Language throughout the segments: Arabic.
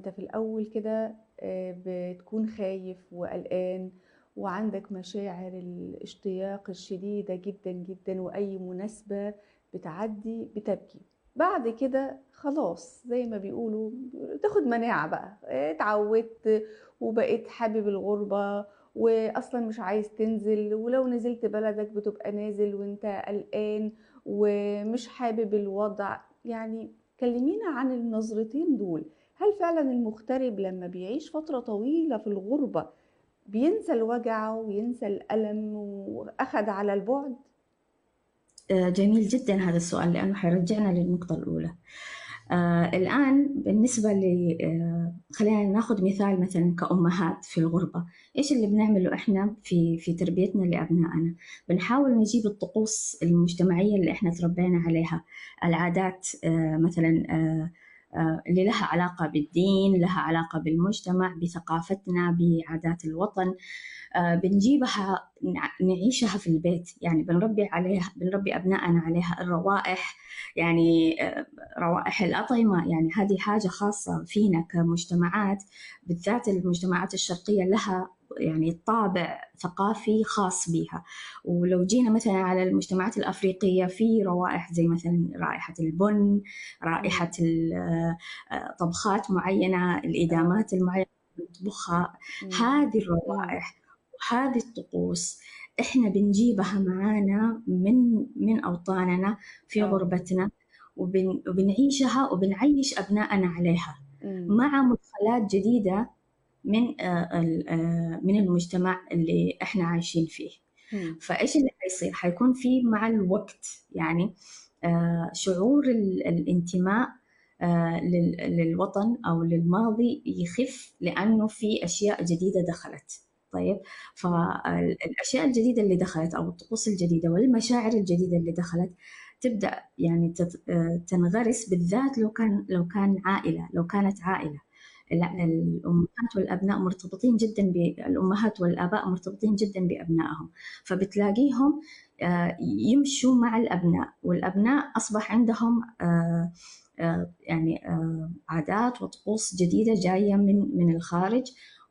أنت في الأول كده بتكون خايف وقلقان وعندك مشاعر الاشتياق الشديدة جدًا، جدًا، وأي مناسبة بتعدّي بتبكي. بعد كده خلاص زي ما بيقولوا تاخد مناعة بقى، اتعودت وبقيت حابب الغُربة وأصلًا مش عايز تنزل، ولو نزلت بلدك بتبقى نازل وأنت قلقان ومش حابب الوضع. يعني كلمينا عن النظرتين دول، هل فعلًا المغترب لمّا بيعيش فترة طويلة في الغُربة بينسى الوجع وينسى الألم وأخَد على البُعد؟ جميل جدًا هذا السؤال لأنه حيرجعنا للنقطة الأولى. الآن بالنسبة خلينا ناخد مثال مثلًا كأمهات في الغربة، إيش اللي بنعمله إحنا في تربيتنا لأبنائنا؟ بنحاول نجيب الطقوس المجتمعية اللي إحنا اتربينا عليها، العادات مثلًا اللي لها علاقة بالدين، لها علاقة بالمجتمع، بثقافتنا، بعادات الوطن. بنجيبها نعيشها في البيت، يعني بنربي أبنائنا عليها. الروائح يعني روائح الأطعمة، يعني هذه حاجة خاصة فينا كمجتمعات، بالذات المجتمعات الشرقية لها يعني طابع ثقافي خاص بها. ولو جينا مثلا على المجتمعات الأفريقية في روائح زي مثلا رائحة البن، رائحة إمم. طبخات معينة، آه. الإدامات المعينة نطبخها. إمم. هذه إمم. الروائح وهذه الطقوس إحنا بنجيبها معانا من أوطاننا في آه. غربتنا، وبنعيشها وبنعيش أبنائنا عليها إمم. مع مدخلات جديدة من المجتمع اللي إحنا عايشين فيه. إمم. فإيش اللي حيصير؟ حيكون في مع الوقت يعني شعور الانتماء للوطن أو للماضي يخف، لأنه في أشياء جديدة دخلت. طيب، إمم. فالأشياء الجديدة اللي دخلت أو الطقوس الجديدة والمشاعر الجديدة اللي دخلت تبدأ يعني تنغرس، بالذات لو كانت عائلة. إمم. الأمهات والأبناء مرتبطين جدا الأمهات والآباء مرتبطين جدا بأبنائهم، فبتلاقيهم يمشوا مع الأبناء، والأبناء أصبح عندهم يعني عادات وطقوس جديدة جاية من الخارج،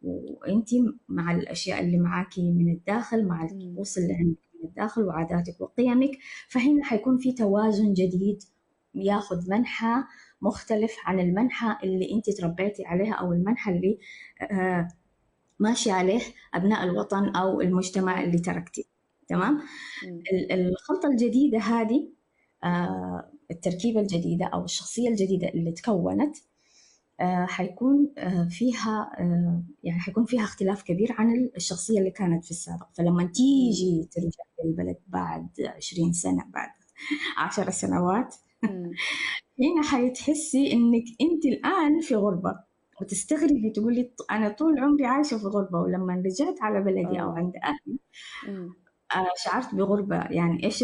وأنت مع الأشياء اللي معاكي من الداخل، مع إمم. الطقوس اللي عندك من الداخل وعاداتك وقيمك. فهنا حيكون في توازن جديد ياخذ منحى مختلف عن المنحى اللي أنت تربيتي عليها، أو المنحى اللي آه، ماشي عليه أبناء الوطن أو المجتمع آه. اللي تركتيه. إمم. تمام. إمم. الخلطة الجديدة هذه، التركيبة الجديدة أو الشخصية الجديدة اللي تكونت، حيكون فيها يعني حيكون فيها اختلاف كبير عن الشخصية اللي كانت في السابق. فلما إمم. تيجي ترجع للبلد بعد 20 سنة، بعد 10 سنوات، إمم. هنا حتحسي إنك أنت الآن في غربة، وتستغربي تقولي أنا طول عمري عايشة في غربة، ولما رجعت على بلدي أو آه. عند أهلي إمم. شعرت بغربة. يعني إيش